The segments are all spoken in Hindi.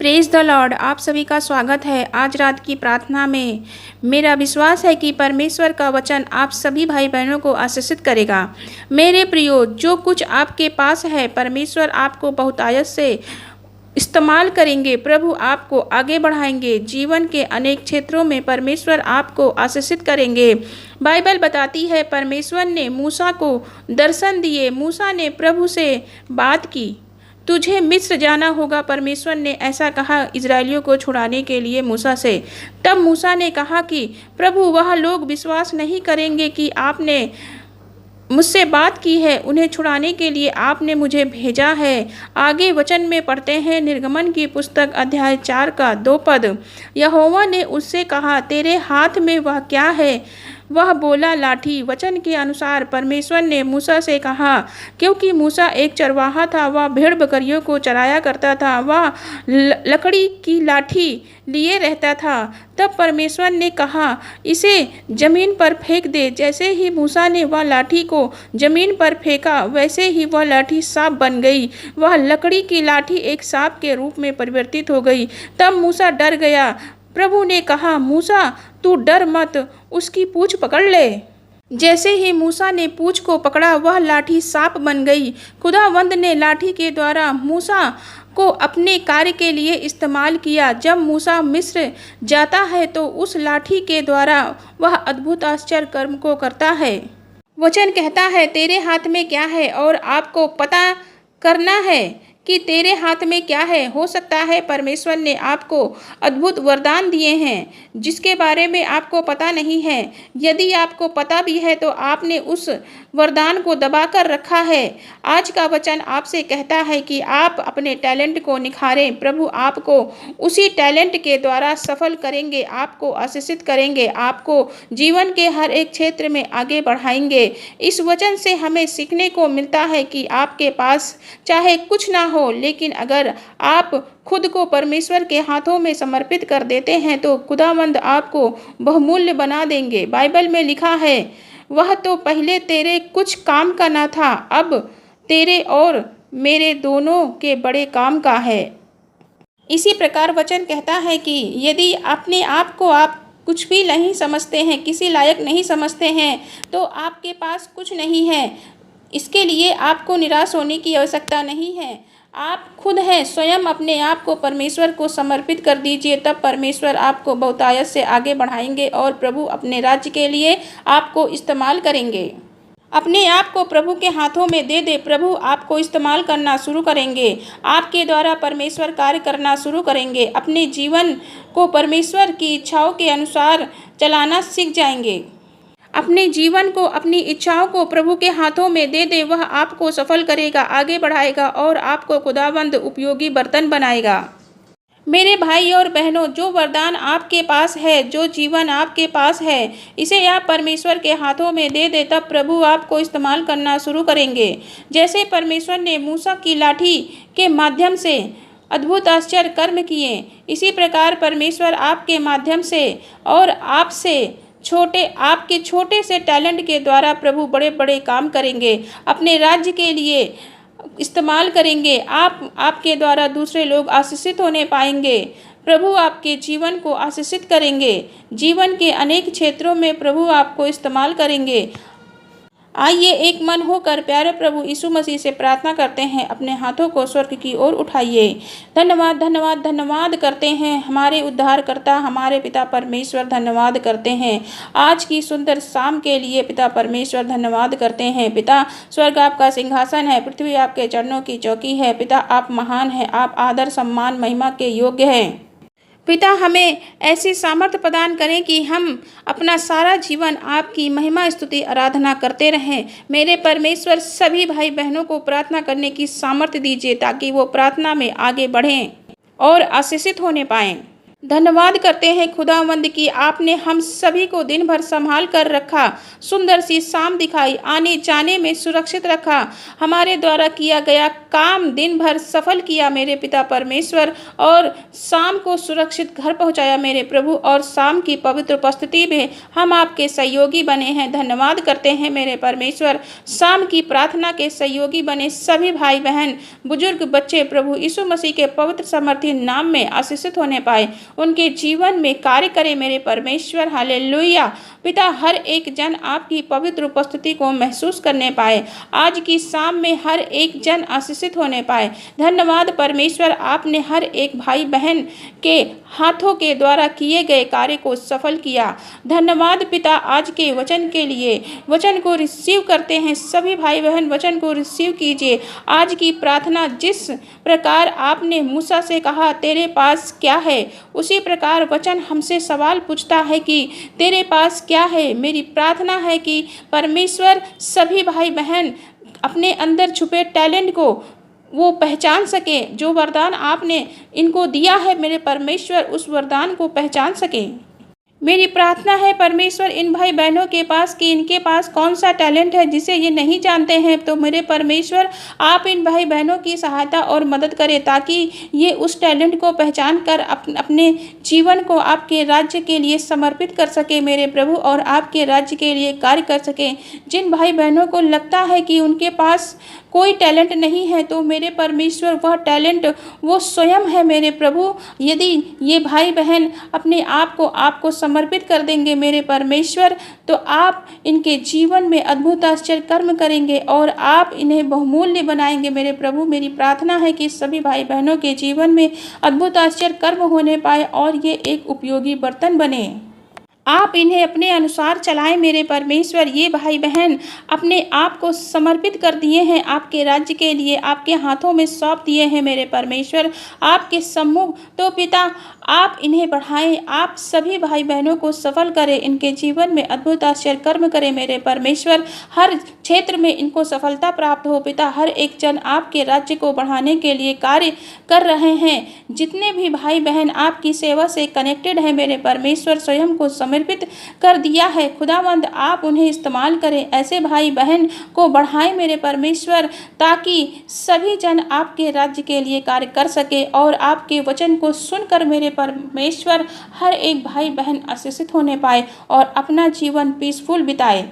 Praise the Lord. आप सभी का स्वागत है आज रात की प्रार्थना में। मेरा विश्वास है कि परमेश्वर का वचन आप सभी भाई बहनों को आशीषित करेगा। मेरे प्रियो, जो कुछ आपके पास है परमेश्वर आपको बहुतायत से इस्तेमाल करेंगे। प्रभु आपको आगे बढ़ाएंगे। जीवन के अनेक क्षेत्रों में परमेश्वर आपको आशीषित करेंगे। बाइबल बताती है परमेश्वर ने मूसा को दर्शन दिए। मूसा ने प्रभु से बात की, तुझे मिस्र जाना होगा। परमेश्वर ने ऐसा कहा इजरायलियों को छुड़ाने के लिए मूसा से। तब मूसा ने कहा कि प्रभु, वह लोग विश्वास नहीं करेंगे कि आपने मुझसे बात की है, उन्हें छुड़ाने के लिए आपने मुझे भेजा है। आगे वचन में पढ़ते हैं, निर्गमन की पुस्तक अध्याय 4 का 2 पद। यहोवा ने उससे कहा, तेरे हाथ में वह क्या है? वह बोला, लाठी। वचन के अनुसार परमेश्वर ने मूसा से कहा, क्योंकि मूसा एक चरवाहा था, वह भेड़ बकरियों को चराया करता था, वह लकड़ी की लाठी लिए रहता था। तब परमेश्वर ने कहा, इसे जमीन पर फेंक दे। जैसे ही मूसा ने वह लाठी को जमीन पर फेंका, वैसे ही वह लाठी सांप बन गई। वह लकड़ी की लाठी एक सांप के रूप में परिवर्तित हो गई। तब मूसा डर गया। प्रभु ने कहा, मूसा, तू डर मत, उसकी पूंछ पकड़ ले। जैसे ही मूसा ने पूंछ को पकड़ा, वह लाठी सांप बन गई। खुदावंद ने लाठी के द्वारा मूसा को अपने कार्य के लिए इस्तेमाल किया। जब मूसा मिस्र जाता है तो उस लाठी के द्वारा वह अद्भुत आश्चर्य कर्म को करता है। वचन कहता है, तेरे हाथ में क्या है? और आपको पता करना है कि तेरे हाथ में क्या है। हो सकता है परमेश्वर ने आपको अद्भुत वरदान दिए हैं जिसके बारे में आपको पता नहीं है। यदि आपको पता भी है तो आपने उस वरदान को दबा कर रखा है। आज का वचन आपसे कहता है कि आप अपने टैलेंट को निखारें। प्रभु आपको उसी टैलेंट के द्वारा सफल करेंगे, आपको आशीषित करेंगे, आपको जीवन के हर एक क्षेत्र में आगे बढ़ाएंगे। इस वचन से हमें सीखने को मिलता है कि आपके पास चाहे कुछ ना हो, लेकिन अगर आप खुद को परमेश्वर के हाथों में समर्पित कर देते हैं तो खुदावंद आपको बहुमूल्य बना देंगे। बाइबल में लिखा है, वह तो पहले तेरे कुछ काम का ना था, अब तेरे और मेरे दोनों के बड़े काम का है। इसी प्रकार वचन कहता है कि यदि अपने आप को आप कुछ भी नहीं समझते हैं, किसी लायक नहीं समझते हैं, तो आपके पास कुछ नहीं है। इसके लिए आपको निराश होने की आवश्यकता नहीं है। आप खुद हैं, स्वयं अपने आप को परमेश्वर को समर्पित कर दीजिए, तब परमेश्वर आपको बहुतायत से आगे बढ़ाएंगे और प्रभु अपने राज्य के लिए आपको इस्तेमाल करेंगे। अपने आप को प्रभु के हाथों में दे दे। प्रभु आपको इस्तेमाल करना शुरू करेंगे। आपके द्वारा परमेश्वर कार्य करना शुरू करेंगे। अपने जीवन को परमेश्वर की इच्छाओं के अनुसार चलाना सीख जाएंगे। अपने जीवन को, अपनी इच्छाओं को प्रभु के हाथों में दे दे। वह आपको सफल करेगा, आगे बढ़ाएगा और आपको खुदावंद उपयोगी बर्तन बनाएगा। मेरे भाई और बहनों, जो वरदान आपके पास है, जो जीवन आपके पास है, इसे आप परमेश्वर के हाथों में दे दे, तब प्रभु आपको इस्तेमाल करना शुरू करेंगे। जैसे परमेश्वर ने मूसा की लाठी के माध्यम से अद्भुत आश्चर्य कर्म किए, इसी प्रकार परमेश्वर आपके माध्यम से और आपके छोटे से टैलेंट के द्वारा प्रभु बड़े बड़े काम करेंगे, अपने राज्य के लिए इस्तेमाल करेंगे। आपके द्वारा दूसरे लोग आशीषित होने पाएंगे। प्रभु आपके जीवन को आशीषित करेंगे। जीवन के अनेक क्षेत्रों में प्रभु आपको इस्तेमाल करेंगे। आइए एक मन होकर प्यारे प्रभु यीशु मसीह से प्रार्थना करते हैं। अपने हाथों को स्वर्ग की ओर उठाइए। धन्यवाद धन्यवाद धन्यवाद करते हैं हमारे उद्धारकर्ता, हमारे पिता परमेश्वर, धन्यवाद करते हैं आज की सुंदर शाम के लिए। पिता परमेश्वर धन्यवाद करते हैं। पिता, स्वर्ग आपका सिंहासन है, पृथ्वी आपके चरणों की चौकी है। पिता, आप महान हैं, आप आदर सम्मान महिमा के योग्य हैं। पिता, हमें ऐसी सामर्थ्य प्रदान करें कि हम अपना सारा जीवन आपकी महिमा स्तुति आराधना करते रहें। मेरे परमेश्वर, सभी भाई बहनों को प्रार्थना करने की सामर्थ्य दीजिए ताकि वो प्रार्थना में आगे बढ़ें और आशीषित होने पाएं। धन्यवाद करते हैं खुदावंद कि आपने हम सभी को दिन भर संभाल कर रखा, सुंदर सी शाम दिखाई, आने जाने में सुरक्षित रखा, हमारे द्वारा किया गया काम दिन भर सफल किया मेरे पिता परमेश्वर, और शाम को सुरक्षित घर पहुंचाया मेरे प्रभु, और शाम की पवित्र उपस्थिति में हम आपके सहयोगी बने हैं। धन्यवाद करते हैं मेरे परमेश्वर, शाम की प्रार्थना के सहयोगी बने सभी भाई बहन, बुजुर्ग, बच्चे प्रभु यीशु मसीह के पवित्र समर्थी नाम में आशीषित होने पाए, उनके जीवन में कार्य करे मेरे परमेश्वर। हालेलुया। पिता, हर एक जन आपकी पवित्र उपस्थिति को महसूस करने पाए, आज की शाम में हर एक जन आशीषित होने पाए। धन्यवाद परमेश्वर, आपने हर एक भाई बहन के हाथों के द्वारा किए गए कार्य को सफल किया। धन्यवाद पिता आज के वचन के लिए। वचन को रिसीव करते हैं सभी भाई बहन, वचन को रिसीव कीजिए। आज की प्रार्थना जिस प्रकार आपने मूसा से कहा तेरे पास क्या है, उसी प्रकार वचन हमसे सवाल पूछता है कि तेरे पास क्या है। मेरी प्रार्थना है कि परमेश्वर सभी भाई बहन अपने अंदर छुपे टैलेंट को वो पहचान सके, जो वरदान आपने इनको दिया है मेरे परमेश्वर, उस वरदान को पहचान सके। मेरी प्रार्थना है परमेश्वर इन भाई बहनों के पास कि इनके पास कौन सा टैलेंट है जिसे ये नहीं जानते हैं, तो मेरे परमेश्वर आप इन भाई बहनों की सहायता और मदद करें ताकि ये उस टैलेंट को पहचान कर अपने जीवन को आपके राज्य के लिए समर्पित कर सके मेरे प्रभु, और आपके राज्य के लिए कार्य कर सकें। जिन भाई बहनों को लगता है कि उनके पास कोई टैलेंट नहीं है, तो मेरे परमेश्वर वह टैलेंट वो स्वयं है मेरे प्रभु। यदि ये भाई बहन अपने आप को आपको समर्पित कर देंगे मेरे परमेश्वर, तो आप इनके जीवन में अद्भुत आश्चर्य कर्म करेंगे और आप इन्हें बहुमूल्य बनाएंगे मेरे प्रभु। मेरी प्रार्थना है कि सभी भाई बहनों के जीवन में अद्भुत आश्चर्य कर्म होने पाए और ये एक उपयोगी बर्तन बने। आप इन्हें अपने अनुसार चलाएं मेरे परमेश्वर। ये भाई बहन अपने आप को समर्पित कर दिए हैं आपके राज्य के लिए, आपके हाथों में सौंप दिए हैं मेरे परमेश्वर आपके सम्मुख। तो पिता आप इन्हें बढ़ाएं, आप सभी भाई बहनों को सफल करें, इनके जीवन में अद्भुत आश्चर्य कर्म करें मेरे परमेश्वर। हर क्षेत्र में इनको सफलता प्राप्त हो पिता। हर एक जन आपके राज्य को बढ़ाने के लिए कार्य कर रहे हैं। जितने भी भाई बहन आपकी सेवा से कनेक्टेड हैं मेरे परमेश्वर, स्वयं को समर्पित कर दिया है खुदावंद, आप उन्हें इस्तेमाल करें। ऐसे भाई बहन को बढ़ाएं मेरे परमेश्वर ताकि सभी जन आपके राज्य के लिए कार्य कर सके और आपके वचन को सुनकर मेरे परमेश्वर हर एक भाई बहन आशीषित होने पाए और अपना जीवन पीसफुल बिताए।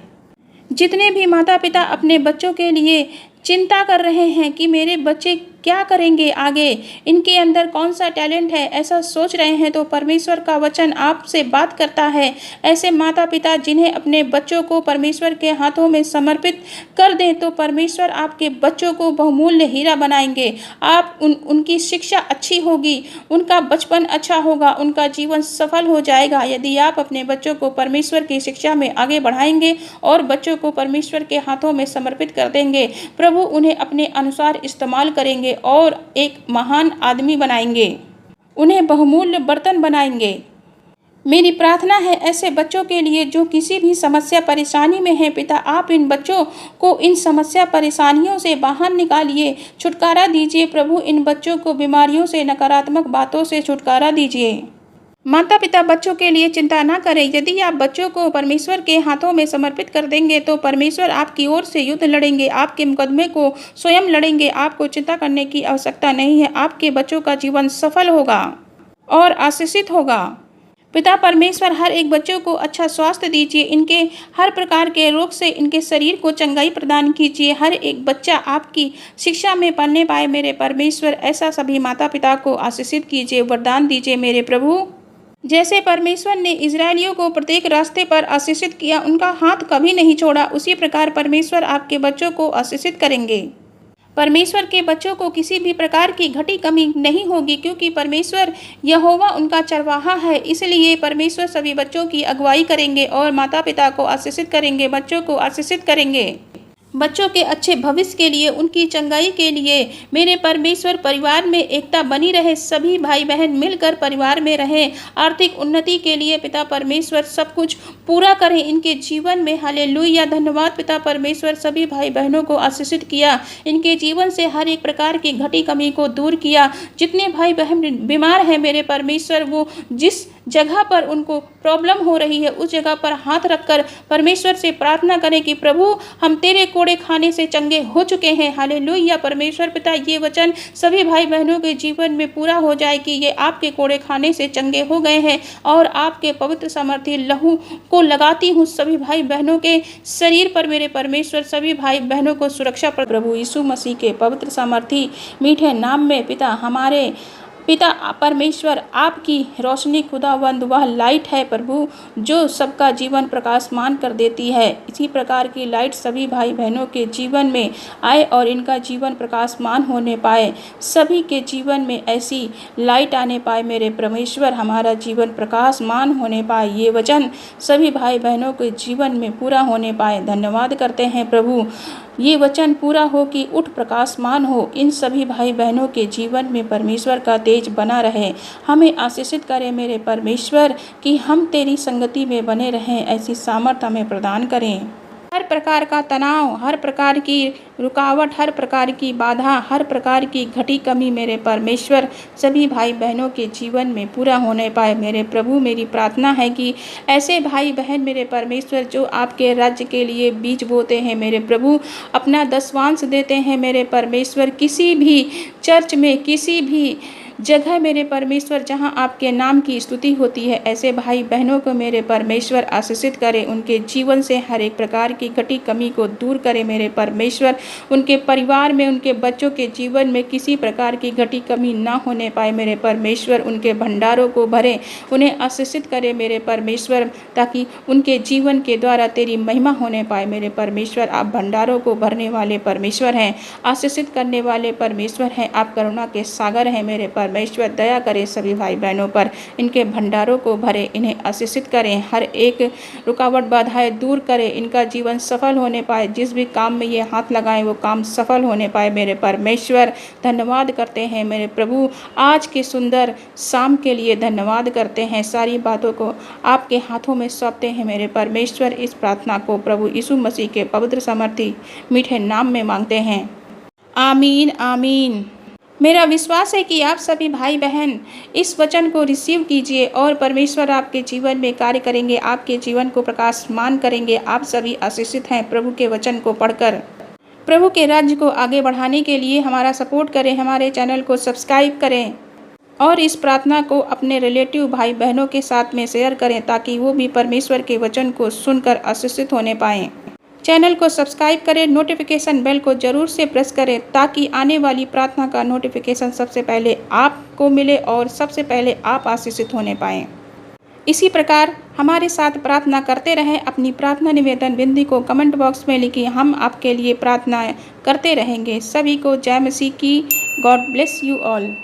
जितने भी माता पिता अपने बच्चों के लिए चिंता कर रहे हैं कि मेरे बच्चे क्या करेंगे आगे, इनके अंदर कौन सा टैलेंट है, ऐसा सोच रहे हैं, तो परमेश्वर का वचन आपसे बात करता है। ऐसे माता पिता जिन्हें अपने बच्चों को परमेश्वर के हाथों में समर्पित कर दें, तो परमेश्वर आपके बच्चों को बहुमूल्य हीरा बनाएंगे। आप उनकी शिक्षा अच्छी होगी, उनका बचपन अच्छा होगा, उनका जीवन सफल हो जाएगा यदि आप अपने बच्चों को परमेश्वर की शिक्षा में आगे बढ़ाएंगे और बच्चों को परमेश्वर के हाथों में समर्पित कर देंगे। प्रभु उन्हें अपने अनुसार इस्तेमाल करेंगे और एक महान आदमी बनाएंगे, उन्हें बहुमूल्य बर्तन बनाएंगे। मेरी प्रार्थना है ऐसे बच्चों के लिए जो किसी भी समस्या परेशानी में हैं पिता, आप इन बच्चों को इन समस्या परेशानियों से बाहर निकालिए, छुटकारा दीजिए प्रभु। इन बच्चों को बीमारियों से, नकारात्मक बातों से छुटकारा दीजिए। माता पिता बच्चों के लिए चिंता ना करें। यदि आप बच्चों को परमेश्वर के हाथों में समर्पित कर देंगे तो परमेश्वर आपकी ओर से युद्ध लड़ेंगे, आपके मुकदमे को स्वयं लड़ेंगे। आपको चिंता करने की आवश्यकता नहीं है। आपके बच्चों का जीवन सफल होगा और आशीषित होगा। पिता परमेश्वर हर एक बच्चों को अच्छा स्वास्थ्य दीजिए, इनके हर प्रकार के रोग से इनके शरीर को चंगाई प्रदान कीजिए। हर एक बच्चा आपकी शिक्षा में पढ़ने पाए मेरे परमेश्वर। ऐसा सभी माता पिता को आशीषित कीजिए, वरदान दीजिए मेरे प्रभु। जैसे परमेश्वर ने इजरायलियों को प्रत्येक रास्ते पर आशीषित किया, उनका हाथ कभी नहीं छोड़ा, उसी प्रकार परमेश्वर आपके बच्चों को आशीषित करेंगे। परमेश्वर के बच्चों को किसी भी प्रकार की घटी कमी नहीं होगी क्योंकि परमेश्वर यहोवा उनका चरवाहा है। इसलिए परमेश्वर सभी बच्चों की अगुवाई करेंगे और माता पिता को आशीषित करेंगे, बच्चों को आशीषित करेंगे। बच्चों के अच्छे भविष्य के लिए, उनकी चंगाई के लिए मेरे परमेश्वर परिवार में एकता बनी रहे, सभी भाई बहन मिलकर परिवार में रहें। आर्थिक उन्नति के लिए पिता परमेश्वर सब कुछ पूरा करें इनके जीवन में। हालेलुया, धन्यवाद पिता परमेश्वर, सभी भाई बहनों को आशीषित किया, इनके जीवन से हर एक प्रकार की घटी कमी को दूर किया। जितने भाई बहन बीमार हैं मेरे परमेश्वर, वो जिस जगह पर उनको प्रॉब्लम हो रही है उस जगह पर हाथ रखकर परमेश्वर से प्रार्थना करें कि प्रभु हम तेरे कोड़े खाने से चंगे हो चुके हैं। हालेलुया परमेश्वर पिता, ये वचन सभी भाई बहनों के जीवन में पूरा हो जाए कि ये आपके कोड़े खाने से चंगे हो गए हैं और आपके पवित्र सामर्थी लहू को लगाती हूँ सभी भाई बहनों के शरीर पर मेरे परमेश्वर। सभी भाई बहनों को सुरक्षा पर प्रभु यीशु मसीह के पवित्र सामर्थी मीठे नाम में पिता, हमारे पिता परमेश्वर आपकी रोशनी खुदावंद वह लाइट है प्रभु, जो सबका जीवन प्रकाशमान कर देती है। इसी प्रकार की लाइट सभी भाई बहनों के जीवन में आए और इनका जीवन प्रकाशमान होने पाए, सभी के जीवन में ऐसी लाइट आने पाए मेरे परमेश्वर, हमारा जीवन प्रकाशमान होने पाए। ये वचन सभी भाई बहनों के जीवन में पूरा होने पाए। धन्यवाद करते हैं प्रभु, ये वचन पूरा हो कि उठ प्रकाशमान हो इन सभी भाई बहनों के जीवन में परमेश्वर का तेज बना रहे। हमें आशीषित करें मेरे परमेश्वर कि हम तेरी संगति में बने रहें, ऐसी सामर्थ हमें प्रदान करें। हर प्रकार का तनाव, हर प्रकार की रुकावट, हर प्रकार की बाधा, हर प्रकार की घटी कमी मेरे परमेश्वर सभी भाई बहनों के जीवन में पूरा होने पाए मेरे प्रभु। मेरी प्रार्थना है कि ऐसे भाई बहन मेरे परमेश्वर जो आपके राज्य के लिए बीज बोते हैं मेरे प्रभु, अपना दसवांश देते हैं मेरे परमेश्वर, किसी भी चर्च में, किसी भी जगह मेरे परमेश्वर जहां आपके नाम की स्तुति होती है, ऐसे भाई बहनों को मेरे परमेश्वर आशीषित करें, उनके जीवन से हर एक प्रकार की घटी कमी को दूर करें मेरे परमेश्वर। उनके परिवार में, उनके बच्चों के जीवन में किसी प्रकार की घटी कमी ना होने पाए मेरे परमेश्वर। उनके भंडारों को भरें, उन्हें आशीषित करें मेरे परमेश्वर, ताकि उनके जीवन के द्वारा तेरी महिमा होने पाए मेरे परमेश्वर। आप भंडारों को भरने वाले परमेश्वर हैं, आशीषित करने वाले परमेश्वर हैं, आप करुणा के सागर हैं मेरे परमेश्वर। दया करें सभी भाई बहनों पर, इनके भंडारों को भरें, इन्हें आशीषित करें, हर एक रुकावट बाधाएं दूर करें, इनका जीवन सफल होने पाए, जिस भी काम में ये हाथ लगाएं वो काम सफल होने पाए मेरे परमेश्वर। धन्यवाद करते हैं मेरे प्रभु, आज के सुंदर शाम के लिए धन्यवाद करते हैं। सारी बातों को आपके हाथों में सौंपते हैं मेरे परमेश्वर। इस प्रार्थना को प्रभु यीशु मसीह के पवित्र सामर्थी मीठे नाम में मांगते हैं, आमीन आमीन। मेरा विश्वास है कि आप सभी भाई बहन इस वचन को रिसीव कीजिए और परमेश्वर आपके जीवन में कार्य करेंगे, आपके जीवन को प्रकाशमान करेंगे। आप सभी आशीषित हैं प्रभु के वचन को पढ़कर। प्रभु के राज्य को आगे बढ़ाने के लिए हमारा सपोर्ट करें, हमारे चैनल को सब्सक्राइब करें और इस प्रार्थना को अपने रिलेटिव भाई बहनों के साथ में शेयर करें, ताकि वो भी परमेश्वर के वचन को सुनकर आशीषित होने पाएँ। चैनल को सब्सक्राइब करें, नोटिफिकेशन बेल को जरूर से प्रेस करें, ताकि आने वाली प्रार्थना का नोटिफिकेशन सबसे पहले आपको मिले और सबसे पहले आप आशीषित होने पाएँ। इसी प्रकार हमारे साथ प्रार्थना करते रहें। अपनी प्रार्थना निवेदन विनती को कमेंट बॉक्स में लिखिए, हम आपके लिए प्रार्थना करते रहेंगे। सभी को जय मसीह की। God bless you all.